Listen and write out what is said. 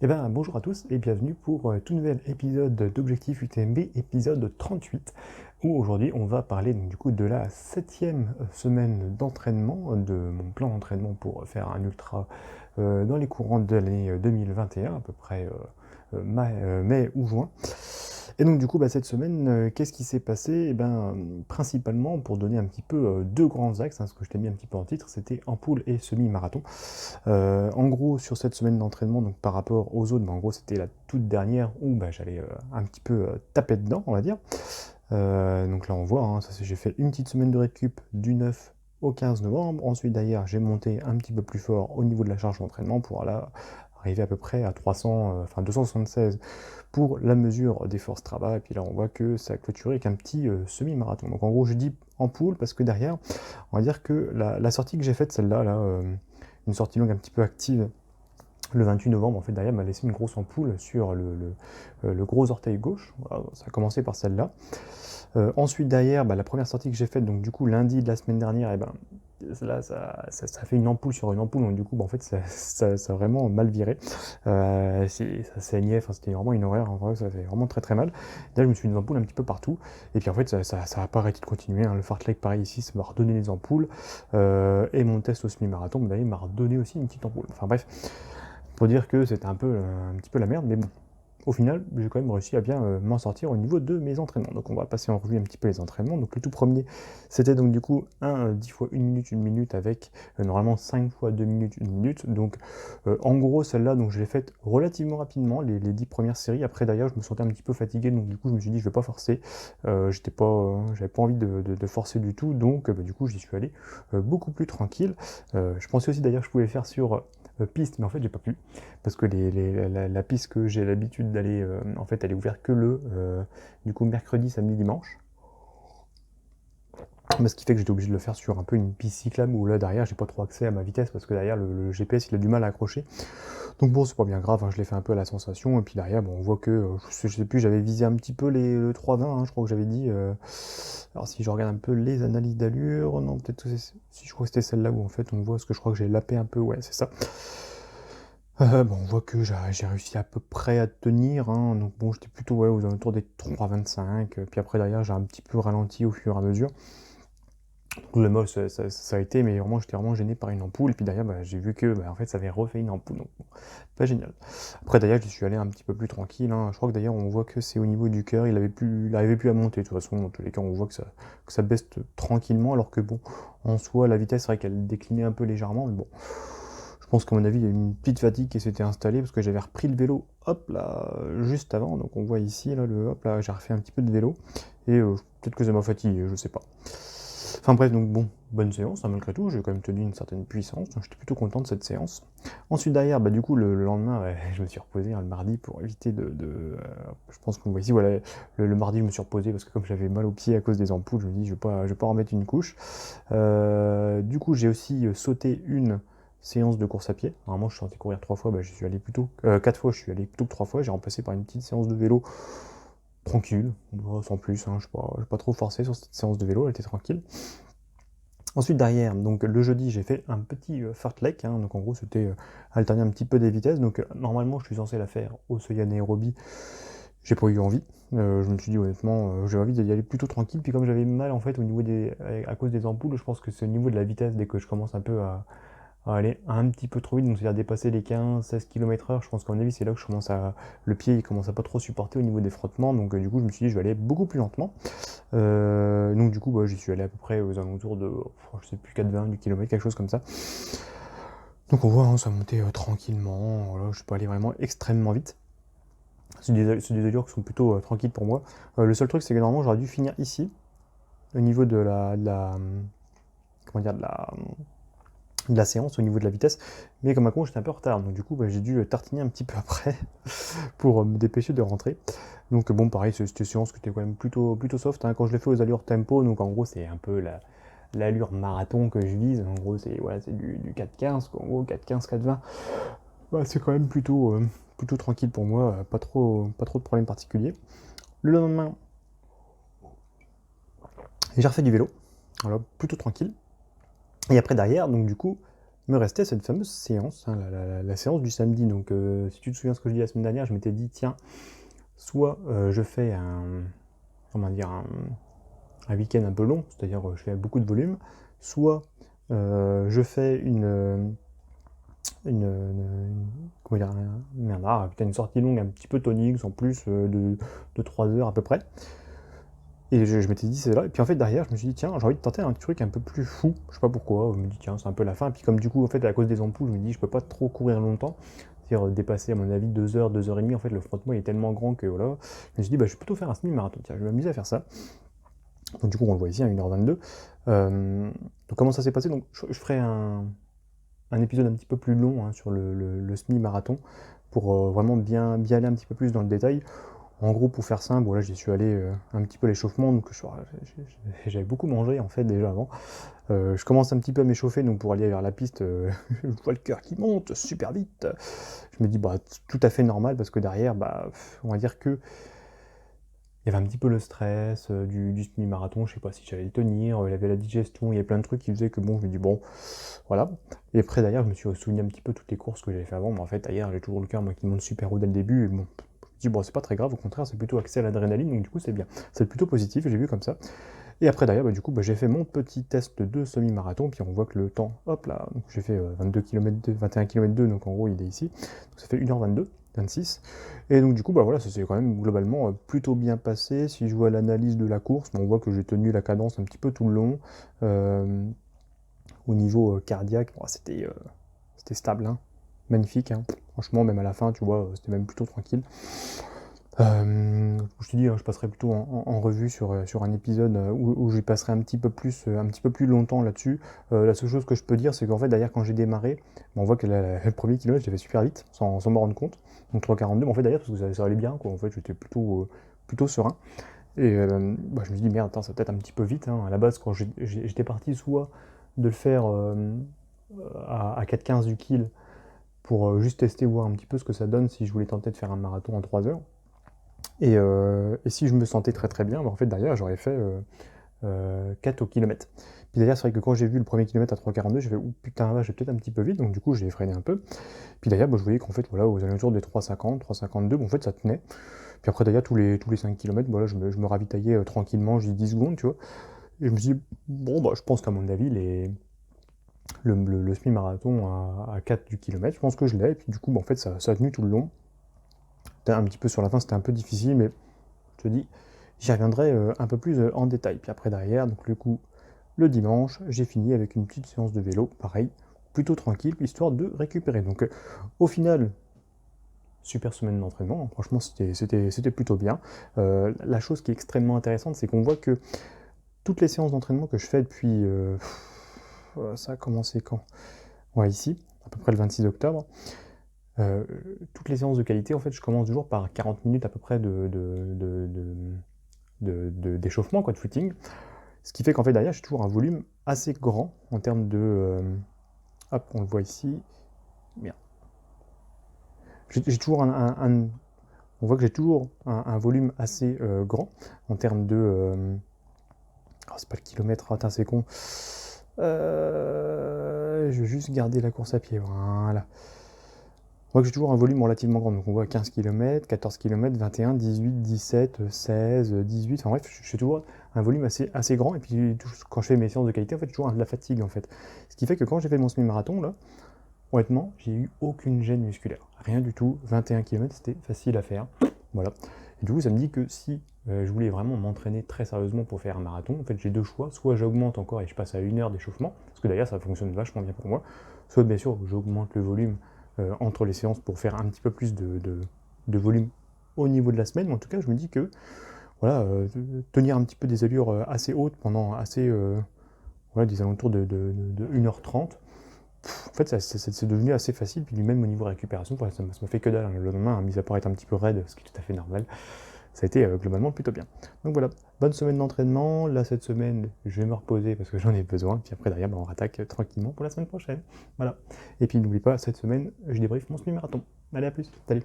Eh ben, bonjour à tous et bienvenue pour tout nouvel épisode d'Objectif UTMB, épisode 38, où aujourd'hui on va parler donc, du coup de la 7e semaine d'entraînement, de mon plan d'entraînement pour faire un ultra dans les courants de l'année 2021, à peu près mai ou juin. Et donc du coup, cette semaine, qu'est-ce qui s'est passé? Eh ben, principalement, pour donner un petit peu deux grands axes, ce que je t'ai mis un petit peu en titre, c'était ampoule et semi-marathon. En gros, sur cette semaine d'entraînement, donc par rapport aux autres, en gros, c'était la toute dernière où j'allais un petit peu taper dedans, on va dire. Donc là, on voit, j'ai fait une petite semaine de récup du 9 au 15 novembre. Ensuite, d'ailleurs, j'ai monté un petit peu plus fort au niveau de la charge d'entraînement pour là, arriver à peu près à 300, 276 pour la mesure des forces Strava. Et puis là, on voit que ça a clôturé avec un petit semi-marathon. Donc en gros, je dis en poule parce que derrière, on va dire que la sortie que j'ai faite, celle-là, une sortie longue un petit peu active, le 28 novembre, en fait, derrière, m'a laissé une grosse ampoule sur le gros orteil gauche. Voilà, ça a commencé par celle-là. Ensuite, derrière, la première sortie que j'ai faite, donc du coup, lundi de la semaine dernière, et là, ça fait une ampoule sur une ampoule, donc du coup, en fait, ça a vraiment mal viré. Ça saignait, enfin, c'était vraiment une horreur, en vrai, ça fait vraiment très très mal. Là, je me suis mis des ampoules un petit peu partout, et puis en fait, ça n'a pas arrêté de continuer. Le fartlek, pareil, ici, ça m'a redonné des ampoules, et mon test au semi-marathon, il m'a redonné aussi une petite ampoule. Enfin bref, pour dire que c'était un petit peu la merde, mais bon, au final, j'ai quand même réussi à bien m'en sortir au niveau de mes entraînements. Donc on va passer en revue un petit peu les entraînements. Donc le tout premier, c'était donc du coup un 10 fois 1 minute avec normalement 5 fois 2 minutes, 1 minute. Donc en gros, celle-là, donc je l'ai faite relativement rapidement, les 10 premières séries. Après d'ailleurs, je me sentais un petit peu fatigué, donc du coup je me suis dit je vais pas forcer. J'avais pas envie de forcer du tout, donc du coup j'y suis allé beaucoup plus tranquille. Je pensais aussi d'ailleurs que je pouvais faire sur piste, mais en fait j'ai pas pu parce que la piste que j'ai l'habitude d'aller, en fait, elle est ouverte que du coup, mercredi, samedi, dimanche. Ce qui fait que j'étais obligé de le faire sur un peu une piste cyclable où là derrière j'ai pas trop accès à ma vitesse parce que derrière le GPS il a du mal à accrocher. Donc bon c'est pas bien grave, je l'ai fait un peu à la sensation et puis derrière on voit que je sais plus, j'avais visé un petit peu le 3,20, je crois que j'avais dit. Alors si je regarde un peu les analyses d'allure, non peut-être que si je crois que c'était celle-là où en fait on voit ce que je crois que j'ai lapé un peu, ouais c'est ça. On voit que j'ai réussi à peu près à tenir, donc bon, j'étais plutôt ouais, aux alentours des 3,25, puis après derrière j'ai un petit peu ralenti au fur et à mesure. Donc le mol ça a été, mais vraiment j'étais vraiment gêné par une ampoule, et puis derrière j'ai vu que en fait ça avait refait une ampoule, donc bon, pas génial. Après d'ailleurs je suis allé un petit peu plus tranquille, je crois que d'ailleurs on voit que c'est au niveau du cœur, il arrivait plus à monter, de toute façon dans tous les cas on voit que ça baisse tranquillement, alors que bon, en soi la vitesse c'est vrai qu'elle déclinait un peu légèrement, mais bon. Je pense qu'à mon avis, il y a eu une petite fatigue qui s'était installée parce que j'avais repris le vélo, hop là, juste avant. Donc on voit ici, là, hop là, j'ai refait un petit peu de vélo. Et peut-être que ça m'a fatigué, je sais pas. Enfin bref, donc bon, bonne séance, malgré tout, j'ai quand même tenu une certaine puissance, donc j'étais plutôt content de cette séance. Ensuite derrière, du coup, le lendemain, je me suis reposé le mardi pour éviter je pense qu'on voit ici, voilà, le mardi je me suis reposé parce que comme j'avais mal aux pieds à cause des ampoules, je me dis je vais pas en remettre une couche. Du coup, j'ai aussi sauté une séance de course à pied. Normalement, je suis censé courir 3 fois, je suis allé plutôt 4 fois, je suis allé plutôt que 3 fois. J'ai remplacé par une petite séance de vélo tranquille, sans plus. Je n'ai pas trop forcé sur cette séance de vélo, elle était tranquille. Ensuite, derrière, donc le jeudi, j'ai fait un petit fartlek. Donc en gros, c'était alterner un petit peu des vitesses. Donc normalement, je suis censé la faire au seuil anaérobie. J'ai pas eu envie. Je me suis dit honnêtement, j'ai envie d'y aller plutôt tranquille. Puis comme j'avais mal en fait au niveau à cause des ampoules, je pense que c'est au niveau de la vitesse dès que je commence un peu à aller un petit peu trop vite, donc c'est-à-dire dépasser les 15-16 km/h. Je pense qu'à mon avis, c'est là que le pied il commence à pas trop supporter au niveau des frottements. Donc du coup, je me suis dit, je vais aller beaucoup plus lentement. Donc du coup, j'y suis allé à peu près aux alentours de, je sais plus, 4,20 du kilomètre, quelque chose comme ça. Donc on voit, ça montait tranquillement. Voilà, je suis pas allé vraiment extrêmement vite. C'est des allures qui sont plutôt tranquilles pour moi. Le seul truc, c'est que normalement, j'aurais dû finir ici, au niveau comment dire, de la séance, au niveau de la vitesse. Mais comme à con, j'étais un peu en retard. Donc du coup, j'ai dû tartiner un petit peu après pour me dépêcher de rentrer. Donc bon, pareil, c'était une séance qui était quand même plutôt soft. Quand je l'ai fait aux allures tempo, donc en gros, c'est un peu l'allure marathon que je vise. En gros, c'est du 4,15, en gros, 4,15, 4,20. C'est quand même plutôt tranquille pour moi, pas trop de problèmes particuliers. Le lendemain, j'ai refait du vélo, voilà, plutôt tranquille. Et après derrière, donc du coup, me restait cette fameuse séance, hein, la séance du samedi. Donc si tu te souviens ce que je dis la semaine dernière, je m'étais dit, tiens, soit je fais comment dire, un week-end un peu long, c'est-à-dire je fais beaucoup de volume, soit je fais comment dire, merde, putain, une sortie longue un petit peu tonique, en plus de 3 heures à peu près. Et je m'étais dit c'est là, et puis en fait derrière je me suis dit tiens j'ai envie de tenter un truc un peu plus fou, je sais pas pourquoi, je me dis tiens c'est un peu la fin, et puis comme du coup en fait à cause des ampoules je me dis je peux pas trop courir longtemps, c'est-à-dire dépasser à mon avis 2 heures, 2 heures et demie, en fait le frottement est tellement grand que voilà, je me suis dit bah je vais plutôt faire un semi-marathon, tiens je vais m'amuser à faire ça. Donc du coup on le voit ici à 1h22. Donc comment ça s'est passé, donc je ferai un épisode un petit peu plus long hein, sur le semi-marathon pour vraiment bien aller un petit peu plus dans le détail. En gros, pour faire simple, voilà, j'y suis allé un petit peu l'échauffement, donc j'avais beaucoup mangé en fait déjà avant. Je commence un petit peu à m'échauffer, donc pour aller vers la piste, je vois le cœur qui monte super vite. Je me dis, bah, tout à fait normal, parce que derrière, bah, on va dire que il y avait un petit peu le stress du semi-marathon, je sais pas si j'allais le tenir, il y avait la digestion, il y avait plein de trucs qui faisaient que bon, je me dis bon, voilà. Et après d'ailleurs, je me suis souvenu un petit peu toutes les courses que j'avais fait avant, mais en fait, d'ailleurs, j'ai toujours le cœur moi qui monte super haut dès le début, et bon, je me dis bon, c'est pas très grave, au contraire, c'est plutôt axé à l'adrénaline, donc du coup, c'est bien. C'est plutôt positif, j'ai vu comme ça. Et après d'ailleurs, bah, du coup, bah, j'ai fait mon petit test de semi-marathon, puis on voit que le temps, hop là, donc j'ai fait 22 km, 21 km 2, donc en gros, il est ici. Donc ça fait 1h22. 26. Et donc du coup, bah voilà, ça s'est quand même globalement plutôt bien passé. Si je vois l'analyse de la course, on voit que j'ai tenu la cadence un petit peu tout le long. Au niveau cardiaque, bon, c'était stable, hein. Magnifique. Hein. Franchement, même à la fin, tu vois, c'était même plutôt tranquille. Je te dis, hein, je passerai plutôt en revue sur un épisode où j'y passerai un petit peu plus longtemps là-dessus. La seule chose que je peux dire, c'est qu'en fait, d'ailleurs, quand j'ai démarré, on voit que le premier kilomètre, j'ai fait super vite, sans me rendre compte. Donc 3,42, mais en fait, d'ailleurs, parce que ça allait bien, quoi. En fait, j'étais plutôt serein. Et bah, je me suis dit, merde, attends, ça peut-être un petit peu vite. Hein. À la base, quand j'étais parti soit de le faire à 4,15 du kill pour juste tester, voir un petit peu ce que ça donne si je voulais tenter de faire un marathon en 3 heures. Et si je me sentais très très bien, bah en fait derrière j'aurais fait 4 au kilomètre. Puis d'ailleurs c'est vrai que quand j'ai vu le premier kilomètre à 3,42, j'ai fait oh putain j'ai peut-être un petit peu vite, donc du coup j'ai freiné un peu. Puis d'ailleurs bah, je voyais qu'en fait voilà aux alentours des 3,50, 3,52, bon, en fait ça tenait. Puis après d'ailleurs tous les 5 km, voilà, je me ravitaillais tranquillement, j'ai 10 secondes, tu vois. Et je me suis dit, bon bah je pense qu'à mon avis le semi-marathon à 4 du kilomètre, je pense que je l'ai, et puis du coup bah, en fait ça a tenu tout le long. Un petit peu sur la fin, c'était un peu difficile, mais je te dis, j'y reviendrai un peu plus en détail. Puis après derrière, donc le coup, le dimanche, j'ai fini avec une petite séance de vélo, pareil, plutôt tranquille, histoire de récupérer. Donc au final, super semaine d'entraînement, hein. Franchement c'était plutôt bien. La chose qui est extrêmement intéressante, c'est qu'on voit que toutes les séances d'entraînement que je fais depuis... ça a commencé quand? Ouais, ici, à peu près le 26 octobre. Toutes les séances de qualité, en fait, je commence toujours par 40 minutes à peu près d'échauffement, quoi, de footing. Ce qui fait qu'en fait, derrière, j'ai toujours un volume assez grand en termes de... hop, on le voit ici. Bien. J'ai toujours on voit que j'ai toujours un volume assez grand en termes de... oh, c'est pas le kilomètre, attends, c'est con. Je vais juste garder la course à pied, voilà. On voit que j'ai toujours un volume relativement grand, donc on voit 15 km, 14 km, 21, 18, 17, 16, 18, enfin bref, je fais toujours un volume assez grand, et puis quand je fais mes séances de qualité, en fait, j'ai toujours de la fatigue, en fait. Ce qui fait que quand j'ai fait mon semi-marathon, là, honnêtement, j'ai eu aucune gêne musculaire, rien du tout, 21 km, c'était facile à faire, voilà. Et du coup, ça me dit que si je voulais vraiment m'entraîner très sérieusement pour faire un marathon, en fait, j'ai deux choix, soit j'augmente encore et je passe à 1 heure d'échauffement, parce que d'ailleurs, ça fonctionne vachement bien pour moi, soit bien sûr, j'augmente le volume entre les séances pour faire un petit peu plus de volume au niveau de la semaine. Mais en tout cas, je me dis que voilà, tenir un petit peu des allures assez hautes pendant voilà, des alentours de 1h30, en fait, c'est devenu assez facile. Puis même au niveau récupération, ça me fait que dalle. Hein. Le lendemain, hein, mis à part être un petit peu raide, ce qui est tout à fait normal, ça a été globalement plutôt bien. Donc voilà, bonne semaine d'entraînement. Là, cette semaine, je vais me reposer parce que j'en ai besoin. Puis après, derrière, on rattaque tranquillement pour la semaine prochaine. Voilà. Et puis n'oublie pas, cette semaine, je débriefe mon semi-marathon. Allez, à plus. Salut.